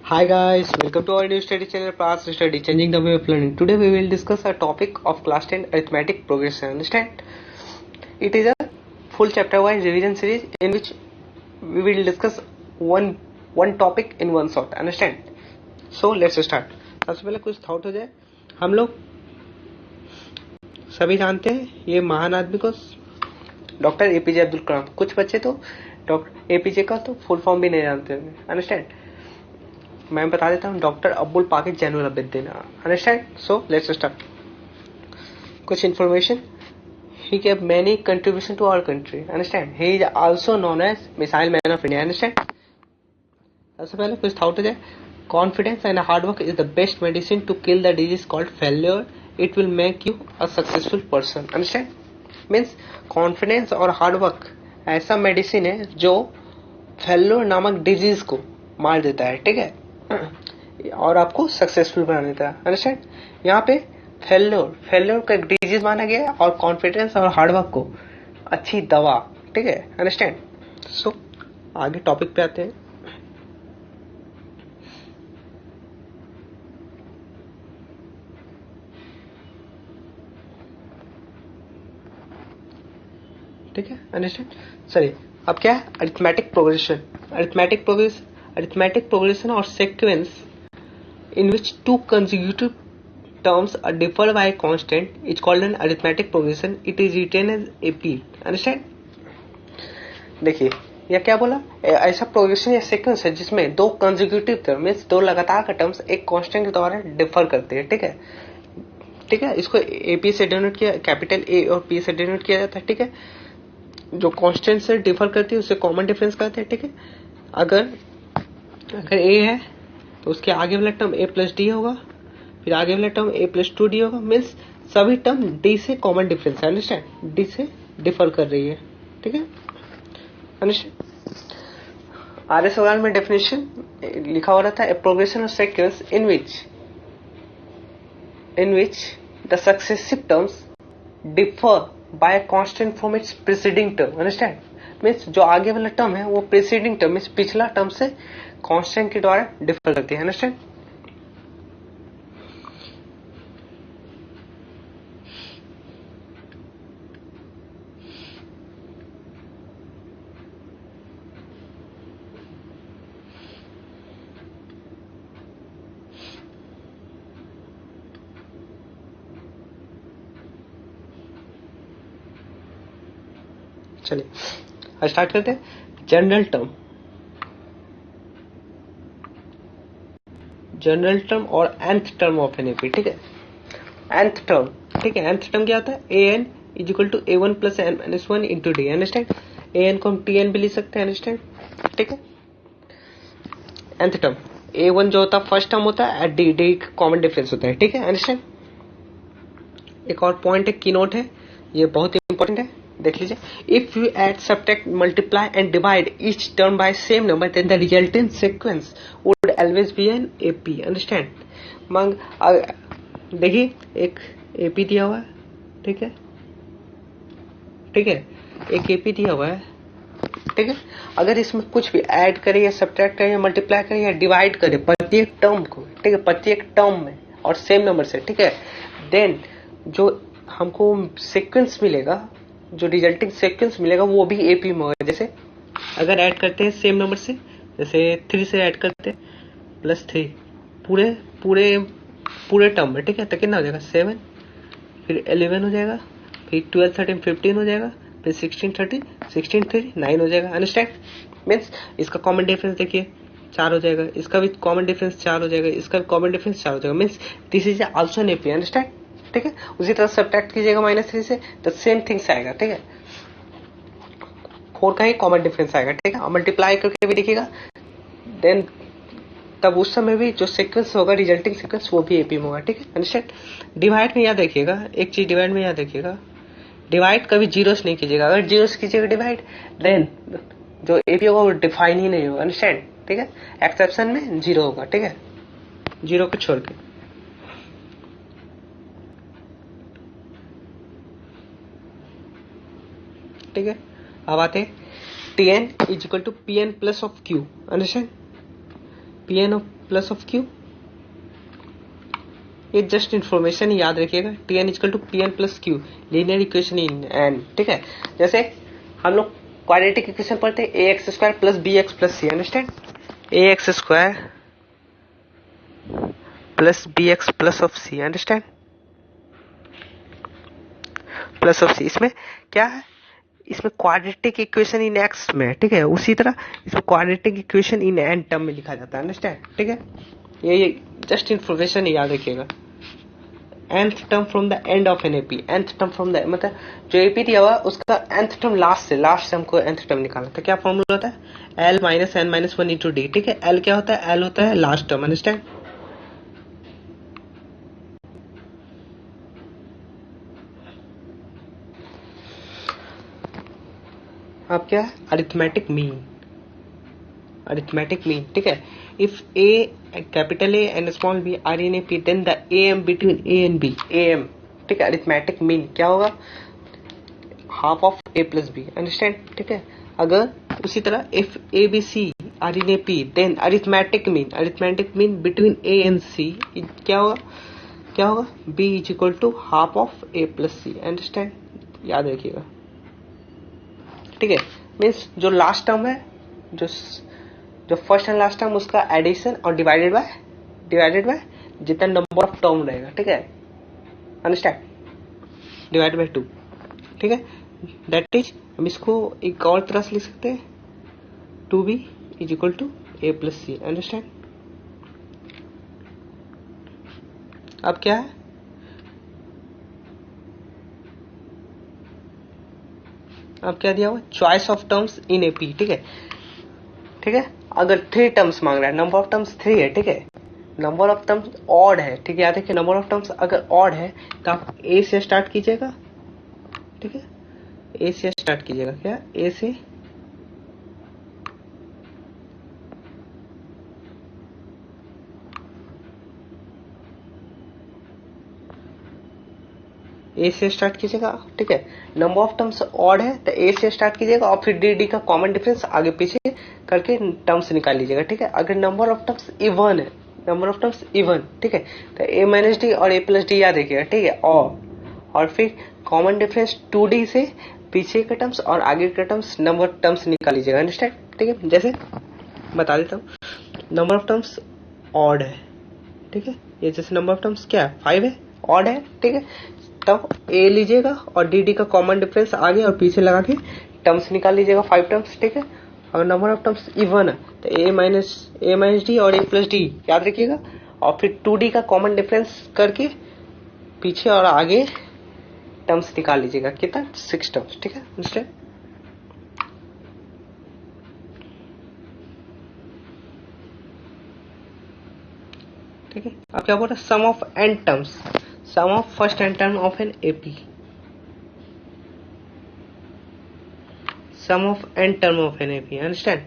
Hi guys, welcome to our new study channel Path Study, changing the way of learning. Today we will discuss a topic of class 10 arithmetic progression. Understand? It is a full chapter wise revision series in which we will discuss one topic in one shot. Understand? So let's start. सबसे पहले कुछ thought हो जाए. हम लोग सभी जानते हैं ये महान आदमी को डॉक्टर एपीजे अब्दुल कलाम. कुछ बच्चे तो डॉक्टर एपीजे का तो फुल फॉर्म भी नहीं जानते होंगे. अंडरस्टैंड? मैं बता देता हूँ, doctor Abdul Pakir Zainul Abdeen. Understand? So let's start. कुछ information. He gave many contribution to our country. Understand? He is also known as Missile Man of India. Understand? सबसे पहले कुछ थॉट हो जाए. Confidence and hard work is the best medicine to kill the disease called failure. It will make you a successful person. Understand? Means confidence और hard work ऐसा medicine है जो failure नामक डिजीज को मार देता है. ठीक है? और आपको सक्सेसफुल बना देता है. अंडरस्टैंड? यहाँ पे फेल्योर का एक डिजीज माना गया है और कॉन्फिडेंस और हार्डवर्क को अच्छी दवा. ठीक है? अंडरस्टैंड? सो आगे टॉपिक पे आते हैं. ठीक है? अंडरस्टैंड? चलिए अब क्या है? अरिथमेटिक प्रोग्रेशन और sequence in which two consecutive terms are differed by a constant is called an arithmetic progression. It is written as AP. Understand? देखिए यह क्या बोला, ऐसा प्रोग्रेशन या सीक्वेंस है जिसमें दो कंसेक्यूटिव टर्म मींस दो लगातार का टर्म्स एक कांस्टेंट के द्वारा डिफर करते हैं. ठीक है? ठीक है? इसको एपी से डिनोट किया, कैपिटल ए और पी से डिनोट किया जाता है. ठीक है? जो कांस्टेंट से डिफर करती है उसे कॉमन डिफरेंस कहते हैं. ठीक है? अगर ए है तो उसके आगे वाला टर्म ए प्लस डी होगा, फिर आगे वाला टर्म ए प्लस 2d होगा. मीन्स सभी टर्म डी से कॉमन डिफरेंस है. अंडरस्टैंड? डी से डिफर कर रही है. ठीक है? अंडरस्टैंड? आर्य सवाल में डेफिनेशन लिखा हुआ रहता है, a progression of sequence in which the successive terms differ by constant from its preceding term. Understand? Means जो आगे वाला टर्म है वो प्रीसीडिंग टर्म मीन्स पिछला टर्म से कांस्टेंट के द्वारा डिफर करती है. अंडरस्टैंड? चलिए स्टार्ट करते हैं. जनरल टर्म और nth term of an AP. ठीक है? nth term. ठीक है? nth टर्म क्या होता है? an is equal to a1 plus n minus 1 into d. Understand? an को हम tn भी लिख सकते हैं. अंडरस्टैंड? ठीक है? nth टर्म a1 जो होता है फर्स्ट टर्म होता है, डी कॉमन डिफरेंस होता है. ठीक है? अंडरस्टैंड? एक और पॉइंट है, की नोट है, ये बहुत इंपॉर्टेंट है, देख लीजिए. If you add, subtract, multiply and divide each term by same number then the resultant sequence would always be an AP. Understand? मंग देखिए एक एपी दिया हुआ है. ठीक है? ठीक है? एक एपी दिया हुआ है. ठीक है? अगर इसमें कुछ भी ऐड करे या सब्ट्रैक्ट करे या मल्टीप्लाई करे या डिवाइड करे प्रत्येक टर्म को, ठीक है, प्रत्येक टर्म में और सेम नंबर से, ठीक है, देन जो हमको सीक्वेंस मिलेगा, जो रिजल्टिंग सीक्वेंस मिलेगा वो भी एपी में होगा. जैसे अगर ऐड करते हैं सेम नंबर से, जैसे 3 से ऐड करते हैं प्लस 3 पूरे टर्म में. ठीक है? तो कितना हो जाएगा? 7, फिर 11 हो जाएगा, फिर 12 13 15 हो जाएगा, फिर 16 30 16 3 9 हो जाएगा. अंडरस्टैंड? मीन्स इसका कॉमन डिफरेंस देखिए 4 हो जाएगा, इसका भी कॉमन डिफरेंस 4 हो जाएगा, इसका भी कॉमन डिफरेंस 4 हो जाएगा. Means this is also an AP. Understand? ठीक है? उसी तरह सब्ट्रैक्ट कीजिएगा -3 से तो सेम थिंग्स आएगा. ठीक है? 4 का ही कॉमन डिफरेंस आएगा. ठीक है? और मल्टीप्लाई करके भी देखिएगा, देन तब उस समय भी जो सीक्वेंस होगा, रिजल्टिंग सीक्वेंस, वो भी एपी में होगा. ठीक है? अंडरस्टैंड? डिवाइड में याद रखिएगा, एक चीज डिवाइड में याद रखिएगा, डिवाइड कभी जीरो से नहीं कीजिएगा. अगर जीरो से कीजिएगा डिवाइड, देन जो एपी होगा वो डिफाइन ही नहीं होगा. अंडरस्टैंड? ठीक है? एक्सेप्शन में जीरो होगा. ठीक है? जीरो को छोड़ के. ठीक है? अब आते हैं T N is equal to P N plus of Q. Understand? P N plus of Q, ये जस्ट इन्फॉर्मेशन याद रखिएगा। T N is equal to P N plus Q, linear equation in N, ठीक है। जैसे हम लोग क्वाड्रेटिक इक्वेशन पढ़ते हैं, A X square plus B X plus C, understand. A X square plus B X plus of C, understand, plus of C. इसमें क्या है, इसमें क्वाड्रेटिक इक्वेशन इन एक्स में, ठीक है। उसी तरह इसमें quadratic equation in N term में लिखा जाता है, अंडरस्टैंड, ठीक है। ये जस्ट इन्फॉर्मेशन याद रखिएगा। nth term from the end of an AP, nth term from the, मतलब जो एपी दिया हुआ उसका nth टर्म लास्ट से हमको nth टर्म निकालना था। क्या फॉर्मूला होता है, l minus n minus one into D, ठीक है। l क्या होता है, l होता है लास्ट टर्म, अंडरस्टैंड। अब क्या है, अरिथमेटिक मीन, अरिथमेटिक मीन, ठीक है। If A capital A and small B are in A P, then the A M between A and B, A M, ठीक है। अरिथमेटिक मीन क्या होगा, half of A plus B, understand, ठीक है। अगर उसी तरह if A B C are in A P, then arithmetic mean between A and C क्या होगा, B is equal to half of A plus C, understand, याद रखिएगा, ठीक है। मीन्स जो लास्ट टर्म है, जो फर्स्ट एंड लास्ट टर्म, उसका एडिशन और डिवाइडेड बाय जितना नंबर ऑफ टर्म रहेगा, ठीक है, अंडरस्टैंड, डिवाइड बाय 2, ठीक है। दैट इज, हम इसको एक और तरह से लिख सकते हैं, 2b is equal to a plus C, understand. अब क्या है, अब क्या दिया हुआ, choice of terms in A P, ठीक है, ठीक है। अगर 3 टर्म्स मांग रहा है, नंबर ऑफ टर्म्स 3 है, ठीक है, नंबर ऑफ टर्म्स ऑड है, ठीक है। याद रखिए, नंबर ऑफ टर्म्स अगर ऑड है तो आप ए से स्टार्ट कीजिएगा, ठीक है, ए से स्टार्ट कीजिएगा, क्या, ए से, ए से स्टार्ट कीजिएगा, ठीक है। नंबर ऑफ टर्म्स ऑड है तो ए से स्टार्ट कीजिएगा और फिर डी डी का कॉमन डिफरेंस आगे पीछे करके टर्म्स निकाल लीजिएगा, ठीक है। अगर नंबर ऑफ टर्म्स इवन है, नंबर ऑफ टर्म्स इवन, ठीक है, तो ए माइनस डी और ए प्लस डी याद रखिएगा, ठीक है। और फिर कॉमन डिफरेंस 2d से पीछे के टर्म्स और आगे के टर्म्स नंबर टर्म्स निकाल लीजिएगा, अंडरस्टैंड, ठीक है। जैसे बता देता हूँ, नंबर ऑफ टर्म्स ऑड है, ठीक है, ये जैसे नंबर ऑफ टर्म्स क्या है, 5 है, ऑड है, ठीक है। तब ए लीजिएगा और डी डी का कॉमन डिफरेंस आगे और पीछे लगा के टर्म्स निकाल लीजिएगा, 5 टर्म्स, ठीक है। और नंबर ऑफ टर्म्स इवन है तो ए माइनस डी और ए प्लस डी याद रखिएगा, और फिर 2d का कॉमन डिफरेंस करके पीछे और आगे टर्म्स निकाल लीजिएगा, कितना, 6 टर्म्स, ठीक है, अंडरस्टैंड। ठीक है, अब क्या बोल रहा है, sum of N terms, sum of first N term of an AP, sum of N term of an AP, understand.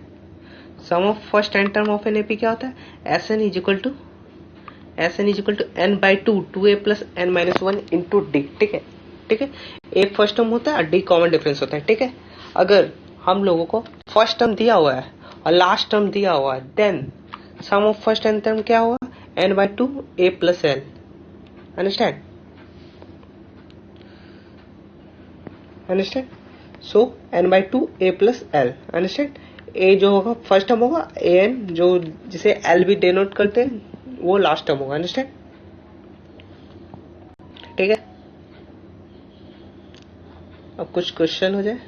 Sum of first N term of an AP क्या होता है, S N is equal to N by 2a plus N minus 1 into D, ठीक है, ठीक है। एक first term होता है और डी कॉमन डिफरेंस होता है, ठीक है। अगर हम लोगों को फर्स्ट टर्म दिया हुआ है और लास्ट टर्म दिया हुआ है, then sum of first N term क्या हुआ, n by 2a plus L, understand, so n by 2a plus L, understand. ए जो होगा फर्स्ट टर्म होगा, ए एन जो जिसे एल भी डिनोट करते हैं वो लास्ट टर्म होगा, अंडरस्टैंड, ठीक है। अब कुछ क्वेश्चन हो जाए,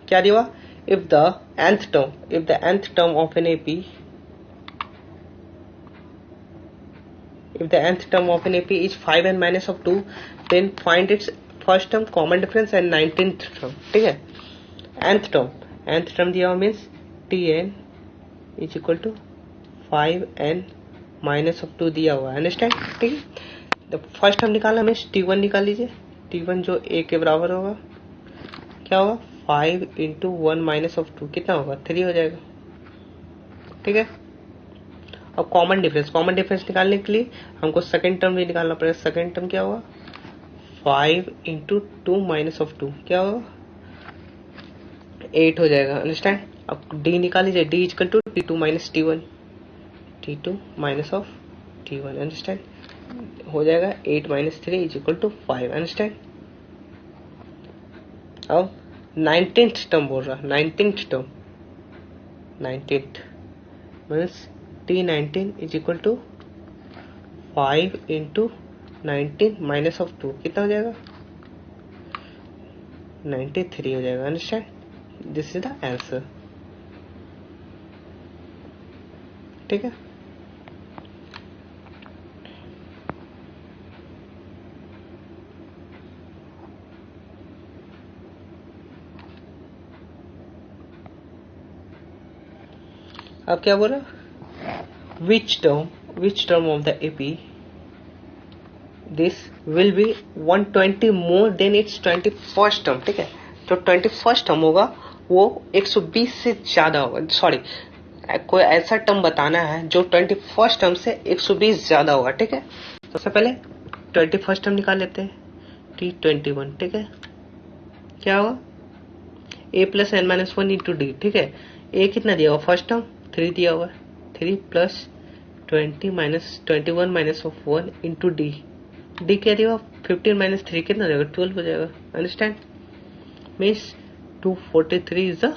क्या दिया, if the nth term of an AP, if the nth term of an AP is 5n minus of 2, then find its first term common difference and 19th term, ठीक है। nth term दिया हुआ means tn is equal to 5n minus of 2 दिया हुआ है, understand, ठीक है। तो फर्स्ट टर्म निकालना मीन्स t1 निकाल लीजिए, t1 जो a के बराबर होगा, क्या होगा, 5 इंटू 1 माइनस ऑफ 2 कितना होगा, 3 हो जाएगा, ठीक है। अब कॉमन डिफरेंस निकालने के लिए हमको सेकंड टर्म भी निकालना पड़ेगा। सेकंड टर्म क्या होगा, 5 इंटू 2 माइनस ऑफ 2 क्या होगा, 8 हो जाएगा, अंडरस्टैंड। अब डी निकाल लीजिए, d equal to T2 minus T1, T2 minus of T1, understand. हो जाएगा 8 minus 3 is equal to 5, understand. अब 19th टर्म बोल रहा, 19th term, 19th means T19 is equal to 5 into 19 minus of 2, कितना हो जाएगा? 93 हो जाएगा, understand. This is the answer, ठीक है। अब क्या बोला? Which term of the AP this will be 120 more than it's 21st term, ठीक है। जो 21st टर्म होगा वो 120 से ज्यादा होगा, सॉरी कोई ऐसा टर्म बताना है जो 21st टर्म से 120 ज्यादा होगा, ठीक है। सबसे पहले 21st टर्म निकाल लेते हैं, T21, ठीक है। क्या होगा? a plus N minus 1 into D, ठीक है। a कितना दिया हुआ? फर्स्ट टर्म 3 दिया हुआ, 3 plus 20 minus 21 minus of 1 into D, D क्या दिया हुआ? 15 माइनस 3 कितना हो जाएगा? 12 हो जाएगा, understand. Means 243 is the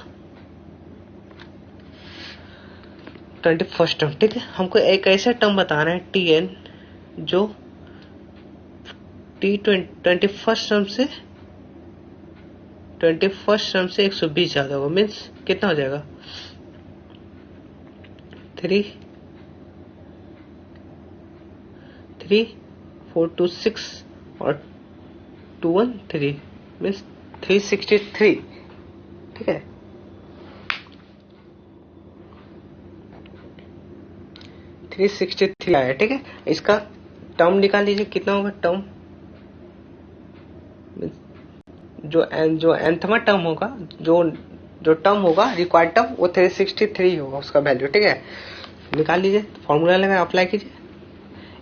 21st term, ठीक है। हमको एक ऐसा टर्म बताना है Tn जो T21st टर्म से 120 ज्यादा होगा, मीन्स कितना हो जाएगा? 3 4 2 6 और 2 1 3 मीन्स 363, ठीक है। 363 आया, ठीक है। इसका टर्म निकाल लीजिए, कितना होगा टर्म? जो एंथमा टर्म होगा, जो टर्म होगा रिक्वायर्ड टर्म, वो 363 होगा उसका वैल्यू, ठीक है। निकाल लीजिए, फॉर्मूला लगा अप्लाई कीजिए,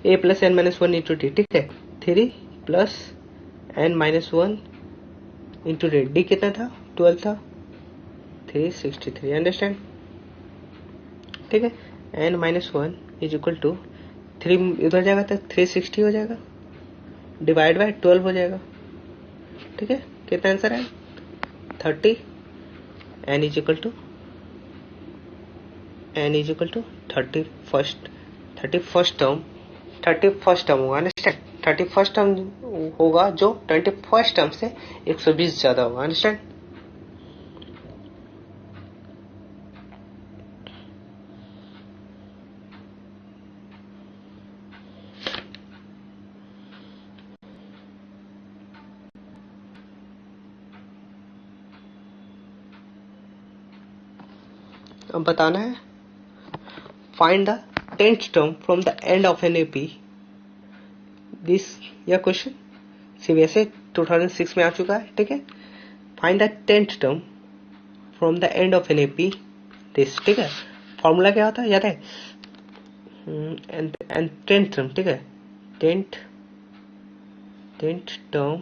a plus N minus 1 into D, ठीक है। 3 प्लस N minus 1 into D, d कितना था? 12 था, 363, अंडरस्टैंड, ठीक है। N minus 1 is equal to 3 इधर जाएगा तो 360 हो जाएगा, डिवाइड बाय 12 हो जाएगा, ठीक है। कितना आंसर है? 30। N is equal to 31st term होगा, अंडरस्टैंड। 31st टर्म होगा जो 21st टर्म से 120 ज्यादा होगा, अंडरस्टैंड। अब बताना है find the 10th term from the end of an AP. This यह क्वेश्चन सीबीएसई 2006 में आ चुका है, ठीक है। Find the 10th term from the end of an AP this, ठीक है। फॉर्मूला क्या होता है याद है? एंड 10th टर्म, ठीक है। 10th term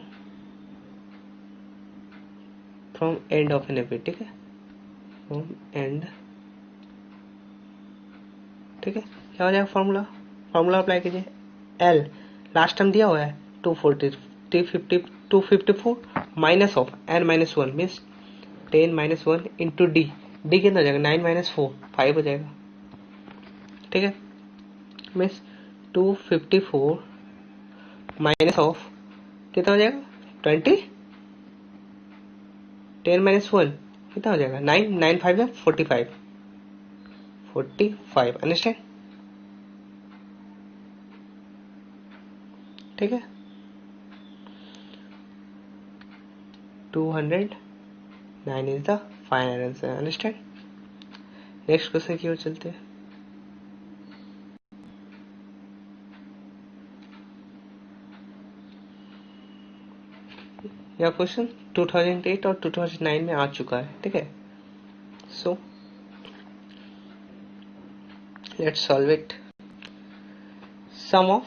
from end of an AP, ठीक है। फ्रॉम एंड, ठीक है। क्या हो जाएगा फॉर्मूला? फॉर्मूला अप्लाई कीजिए, एल लास्ट टर्म दिया हुआ है 254 minus of n minus 1 means 10 minus 1 into D, d कितना हो जाएगा? 9 माइनस 4 5 हो जाएगा, ठीक है। मीन्स 254 माइनस ऑफ कितना हो जाएगा? 20, 10 माइनस 1 कितना हो जाएगा? 9 9 5 है 45, अंडरस्टैंड, ठीक है। 209 is the final answer, understand. Next question की ओर चलते हैं। यह क्वेश्चन 2008 और 2009 में आ चुका है, ठीक है। So let's solve it. Sum of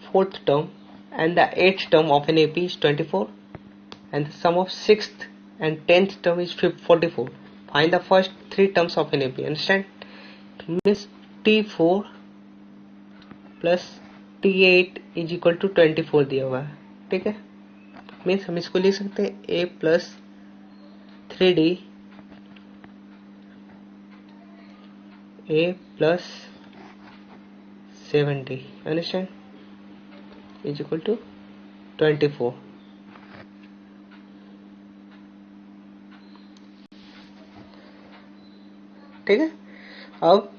4th term and the 8th term of an AP is 24 and the sum of 6th and 10th term is 44. Find the first three terms of an AP, understand. Means T4 plus T8 is equal to 24 दिया हुआ है, ठीक है। Means हम इसको लिख सकते हैं A plus 3D A plus 7D, understand, is equal to 24। ठीक है। अब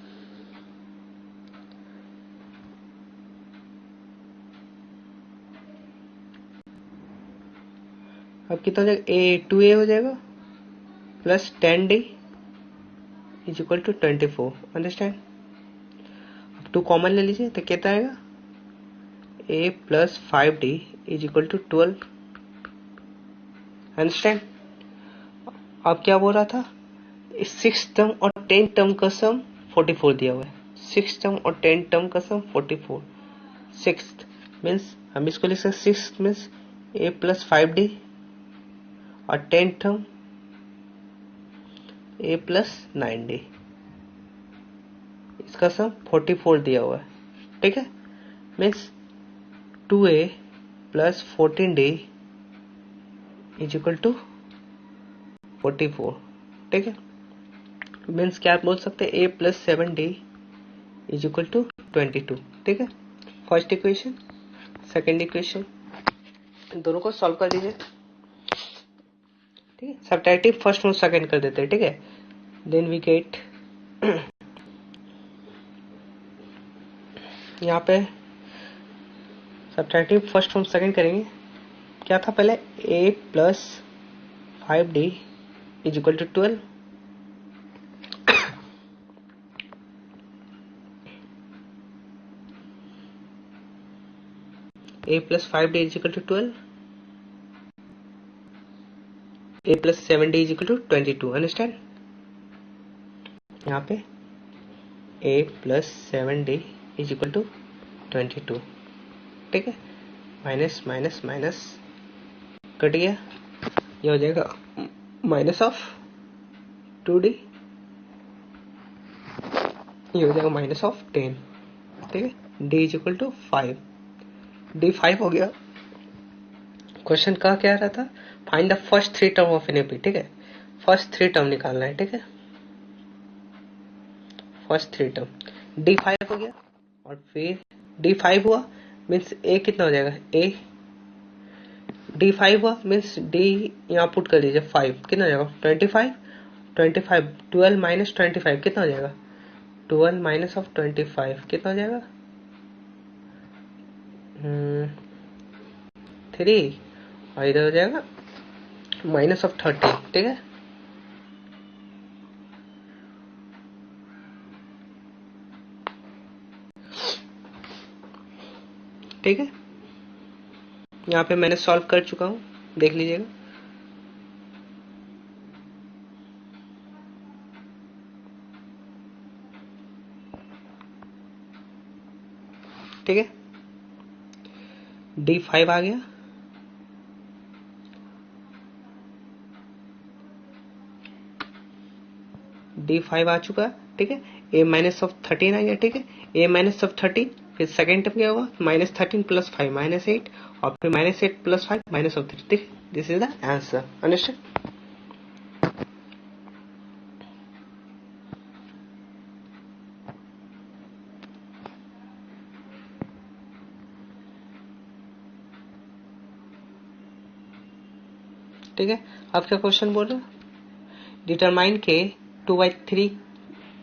कितना हो जाएगा, A 2A हो जाएगा plus 10D is equal to 24, understand. अब 2 कॉमन ले लीजिए तो कितना आएगा, A plus 5D is equal to 12, understand. अब क्या बोल रहा था, 6 टर्म और 10 टर्म का सम 44 दिया हुआ है। 6 टर्म और 10 टर्म का सम 44। 6 मीन्स हम इसको लिख सकते, 6 मीन्स A प्लस 5D और 10 टर्म A प्लस 9D, इसका सम 44 दिया हुआ है, ठीक है। Means 2A plus 14D is equal to 44, ठीक है। मीन्स क्या बोल सकते हैं, A plus 7D is equal to 22, ठीक है। फर्स्ट इक्वेशन, सेकेंड इक्वेशन, दोनों को सॉल्व कर दीजिए, ठीक है। सब्ट्रैक्टिव फर्स्ट और सेकेंड कर देते हैं, ठीक है। देन वी गेट यहाँ पे सब्ट्रैक्टिव फर्स्ट और सेकेंड करेंगे। क्या था पहले, A plus 5D is equal to 12, A plus 5D is equal to 12, A plus 7D is equal to 22, understand. यहाँ पे A plus 7D is equal to 22, ठीक है। माइनस माइनस माइनस कट गया, ये हो जाएगा माइनस ऑफ 2D, ये हो जाएगा माइनस ऑफ 10, ठीक है। D is equal to 5, D 5 हो गया। क्वेश्चन का क्या रहा था, find the first three term of an AP, ठीक है। फर्स्ट थ्री टर्म निकालना है, ठीक है। फर्स्ट थ्री टर्म D5 हो गया, और फिर D5 हुआ मीन्स A कितना हो जाएगा, A D5 हुआ मीन्स D यहाँ पुट कर दीजिए, 5 कितना हो जाएगा, 25, 25 12 माइनस 25 कितना हो जाएगा, 12 माइनस ऑफ 25 कितना हो जाएगा, 3, और इधर हो जाएगा माइनस ऑफ 30, ठीक है। ठीक है, यहाँ पे मैंने सॉल्व कर चुका हूँ, देख लीजिएगा। ठीक है, D5 आ गया, D5 आ चुका, ठीक है। A माइनस ऑफ 13 आ गया, ठीक है। A माइनस ऑफ 13, फिर सेकेंड टर्म क्या हुआ, माइनस 13 प्लस 5 माइनस 8, और फिर माइनस 8 प्लस 5 माइनस ऑफ 3, ठीक है। This is the answer, understand. ठीक है, अब क्या क्वेश्चन बोल रहा है, डिटरमाइन के 2/3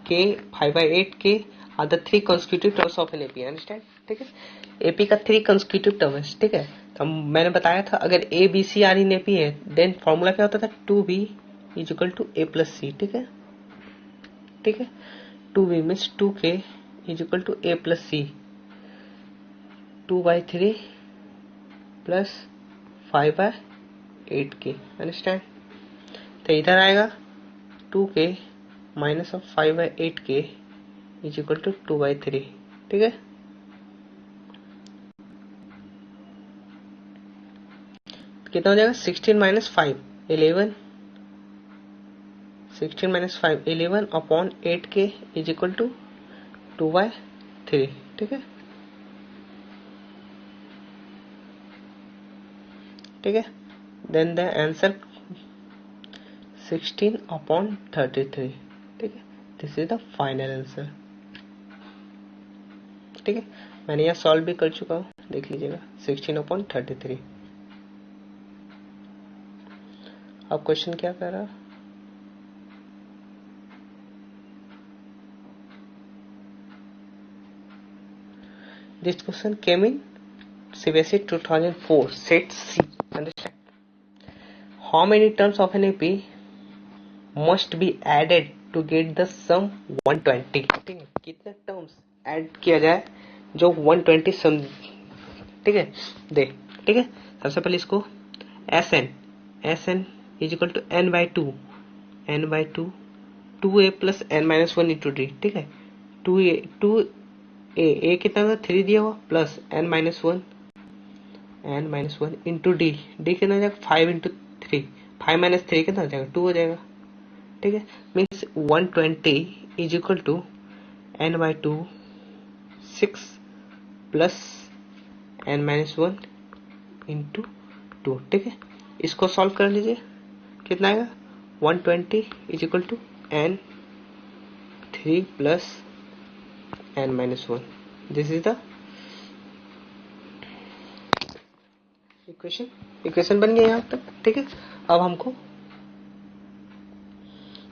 के 5/8 के are the 3 consecutive terms of an AP, understand, ठीक है। एपी का 3 कंसेक्यूटिव टर्म है, ठीक है। तो मैंने बताया था अगर A B C are in AP है देन फॉर्मूला क्या होता था, 2B is equal to A plus C, ठीक है, ठीक है। 2B means 2K is equal to A plus C, 2/3 प्लस 5/8 के, अंडरस्टैंड। तो इधर आएगा 2K माइनस ऑफ 5/8 के इज इक्वल टू 2/3, ठीक है। कितना हो जाएगा, 16 minus 5 11, 16 minus 5 11 upon 8k is equal to 2/3, ठीक है, ठीक है। देन द आंसर 16 अपॉन 33, ठीक है। This is the final answer, ठीक है। मैंने यहाँ सॉल्व भी कर चुका हूँ, देख लीजिएगा 16 अपॉन 33। अब क्वेश्चन क्या कर रहा है, this question came in CBSE 2004 set C. Understand? How many terms of an AP must be added to get the sum 120? ठीक है, कितने टर्म्स ऐड किया जाए जो 120 सम, ठीक है, दे, ठीक है। सबसे पहले इसको SN is equal to n/2 2a plus n-1 into D, ठीक है। 2a कितना था, 3 दिया हुआ, प्लस n-1 इंटू डी कितना हो जाएगा, 5 इंटू 3, 5 माइनस 3 कितना हो जाएगा, 2 हो जाएगा, ठीक है। Means 120 is equal to n/2 6 plus n-1 into 2, ठीक है। इसको सॉल्व कर लीजिए, कितना आएगा, 120 is equal to n3 plus n-1। This is the equation बन गया यहाँ तक, ठीक है। अब हमको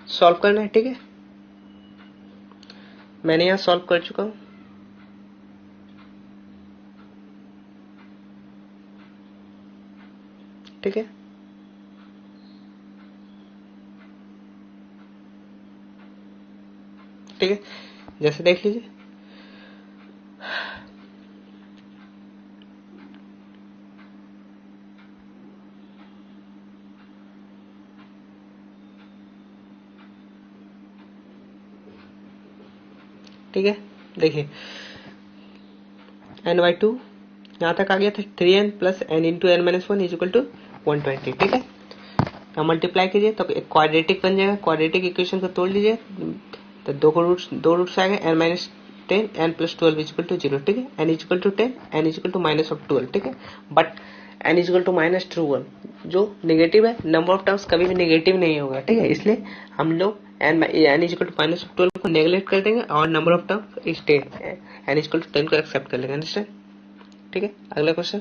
सॉल्व करना है, ठीक है। मैंने यहाँ सॉल्व कर चुका हूं, ठीक है। ठीक है, जैसे देख लीजिए, ठीक है। देखिए n/2 यहाँ तक आ गया था, 3n plus n into n-1 is equal to 120, ठीक है। अब मल्टीप्लाई कीजिए तो एक क्वाड्रेटिक बन जाएगा, क्वाड्रेटिक इक्वेशन को तोड़ लीजिए तो दो रूट्स आएंगे, n-10 n plus 12 is equal to 0, ठीक है। n is equal to 10, n is equal to -12, ठीक है। But n is equal to -1 जो नेगेटिव है, नंबर ऑफ टर्म्स कभी भी नेगेटिव नहीं होगा, ठीक है। इसलिए हम लोग n इज इक्वल टू -12 को नेगलेक्ट कर देंगे और number of term is 10, n is equal to 10 को एक्सेप्ट कर लेंगे, अंडरस्टैंड, ठीक है। अगला क्वेश्चन,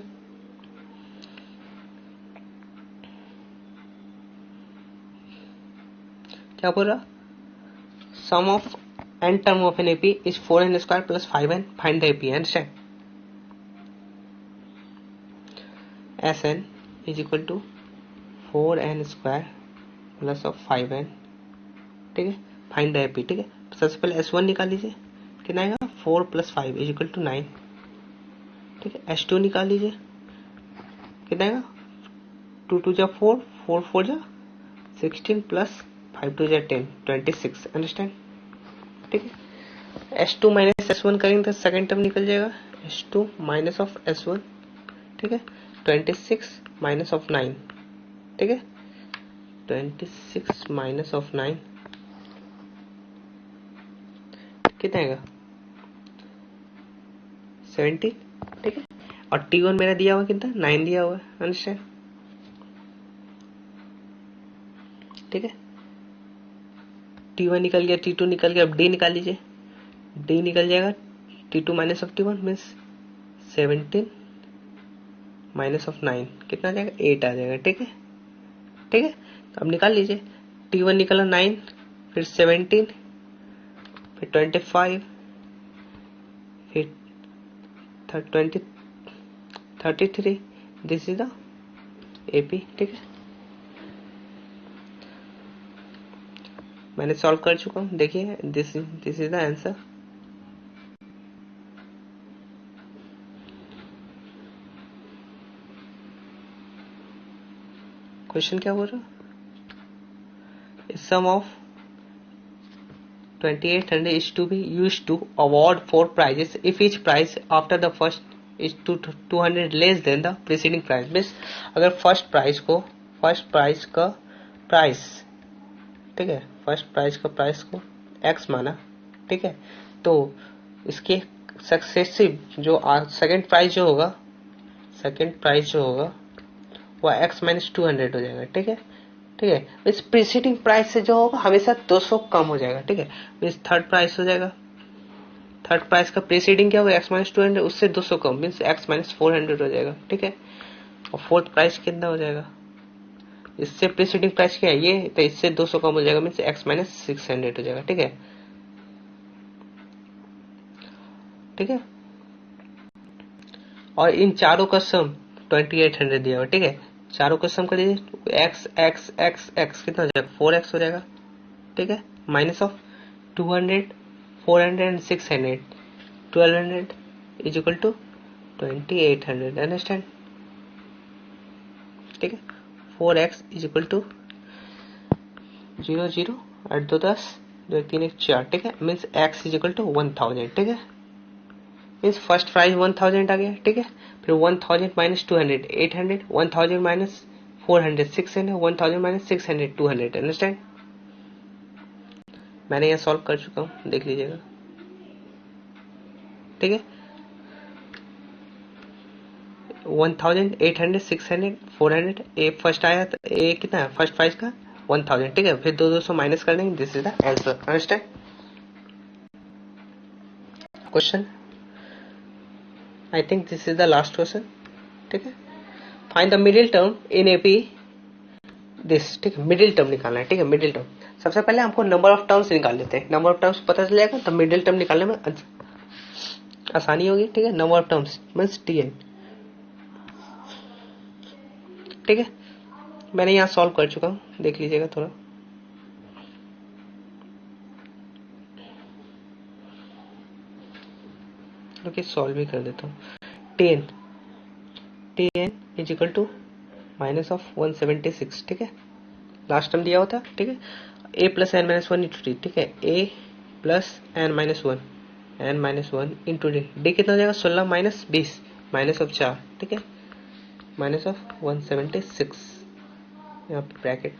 क्या बोल रहा, sum of n term of an AP is 4n square plus 5n, find the AP, understand. Sn is equal to 4n square plus of 5n, ठीक है, फाइंड द एपी, ठीक है। सबसे पहले S1 निकाल लीजिए, कितना आएगा, 4 प्लस 5 इज इक्वल टू 9, ठीक है। S2 निकाल लीजिए, कितना आएगा, 2 2 जा 4, 4 4 जा 16 प्लस 5 2 जा 10, 26, अंडरस्टैंड, ठीक है। S2 माइनस S1 करेंगे तो सेकेंड टर्म निकल जाएगा, S2 माइनस ऑफ S1, ठीक है। 26 माइनस ऑफ 9, ठीक है, 26 माइनस ऑफ 9 कितना आएगा, 17, ठीक है। और T1 मेरा दिया हुआ कितना, 9 दिया हुआ है, अंडरस्टैंड, ठीक है। T1 निकल गया, T2 निकल गया, अब D निकाल लीजिए, D निकल जाएगा, T2 minus of T1 means 17 minus of 9 कितना आ जाएगा, 8 आ जाएगा, ठीक है, ठीक है। अब निकाल लीजिए, T1 निकला 9, फिर 17, फिर 25, फिर 33, दिस इज द एपी, ठीक है। मैंने सॉल्व कर चुका हूं, देखिए this is the answer. Question क्या बोल रहा, sum of 2800 is to be used to award 4 prizes if each prize after the first is 200 less than the preceding prize। Means अगर फर्स्ट प्राइज का प्राइस ठीक है, फर्स्ट प्राइस का price को x माना, ठीक है, तो इसके सक्सेसिव जो सेकंड प्राइस जो होगा वो x माइनस 200 हो जाएगा, ठीक है, ठीक है। इस प्रीसीडिंग प्राइस से जो होगा हमेशा 200 कम हो जाएगा, ठीक है। मीन्स थर्ड प्राइस हो जाएगा, थर्ड प्राइस का प्रीसीडिंग क्या होगा x माइनस 200, उससे 200 कम मीन्स x माइनस 400 हो जाएगा, ठीक है। और फोर्थ प्राइस कितना हो जाएगा, इससे प्रीसीडिंग प्राइस क्या है ये, तो इससे 200 कम हो जाएगा मीन्स x माइनस 600 हो जाएगा, ठीक है, ठीक है। और इन चारों का सम 2800 दिया हुआ, ठीक है। चारों का सम कर दीजिए, x x x x कितना हो जाएगा 4x हो जाएगा, ठीक है, minus of 200 400 and 600 1200 is equal to 2800, understand, ठीक है। 4x इज इक्वल टू 0 0 8 2 10 2 1 3 1 4, ठीक है, means x is equal to 1000, ठीक है। मीन्स फर्स्ट प्राइस 1000 आ गया, ठीक है। फिर 1000 माइनस 200 800, 1000 माइनस 400 600, 1000 माइनस 600 200, अंडरस्टैंड। मैंने यह सॉल्व कर चुका हूँ, देख लीजिएगा, ठीक है। 1000 800 600 400, ए फर्स्ट आया तो ए कितना है फर्स्ट प्राइस का 1000, ठीक है। फिर 200 माइनस कर देंगे, this is the answer, understand. Question, I think this is the last question, ठीक है। Find the middle term in AP this, ठीक है, मिडिल टर्म निकालना है, ठीक है। मिडिल टर्म सबसे पहले हमको नंबर ऑफ टर्म्स निकाल लेते हैं, नंबर ऑफ टर्म्स पता चल जाएगा तो मिडिल टर्म निकालने में आसानी होगी, ठीक है। Number of terms means tn, ठीक है। मैंने यहाँ सॉल्व कर चुका हूँ, देख लीजिएगा थोड़ा, ओके, सॉल्व भी कर देता हूँ। tn is equal to minus of 176, ठीक है, लास्ट टर्म दिया होता, ठीक है। a plus N minus 1 into D, ठीक है, a plus N minus 1 into D, d कितना हो जाएगा 16 माइनस 20 माइनस ऑफ 4, ठीक है, माइनस ऑफ 176 यहाँ पे ब्रैकेट,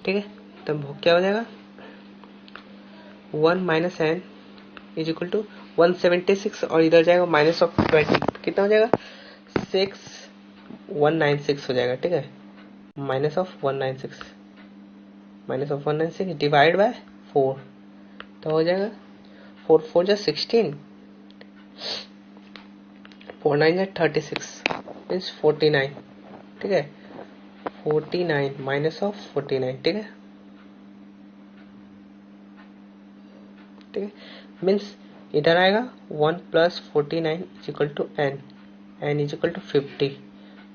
ठीक है। तब क्या हो जाएगा 1 minus n is equal to 176 और इधर जाएगा माइनस ऑफ 20, कितना हो जाएगा 6196 हो जाएगा, ठीक है, माइनस ऑफ 196 डिवाइड बाय 4, तो हो जाएगा 4 4 जा 16 4 9 जा 36 मीन्स 49, ठीक है, 49 माइनस ऑफ 49, ठीक है, ठीक है, मीन्स इधर आएगा 1 plus 49 is equal to n is equal to 50,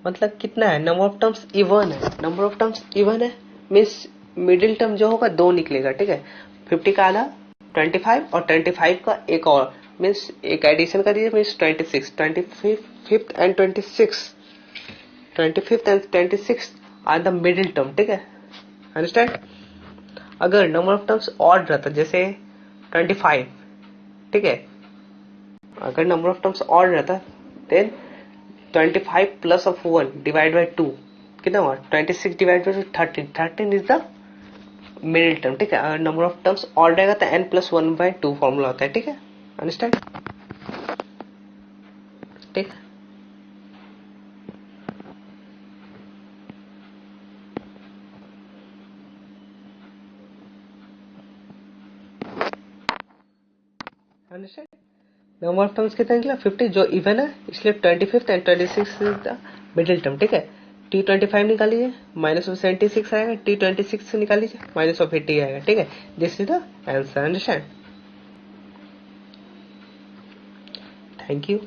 मतलब कितना है नंबर ऑफ टर्म्स इवन है, नंबर ऑफ टर्म्स इवन है मीन्स मिडिल टर्म जो होगा 2 निकलेगा, ठीक है। 50 का आधा 25 और 25 का एक और मीन्स एक एडिशन कर दीजिए means 26 25th and 26 are the middle term, ठीक है, अंडरस्टैंड। अगर नंबर ऑफ टर्म्स ऑड रहता जैसे 25, ठीक है, अगर नंबर ऑफ टर्म्स ऑड रहता then 25 plus of 1 divide by 2 कितना हुआ 26 divide by 13 is the middle term, ठीक है। अगर नंबर ऑफ टर्म्स ऑड रहेगा तो n प्लस 1/2 फॉर्मूला होता है, ठीक है, अंडरस्टैंड, ठीक है। अंडरस्टैंड, नंबर ऑफ टर्म्स कितना निकला 50 जो इवन है, इसलिए 25th and 26 is the middle term, ठीक है। T25 निकाल लीजिए माइनस ऑफ 76 आएगा, T26 से निकाल लीजिए माइनस ऑफ 80 आएगा, ठीक है, this is the answer, understand. Thank you.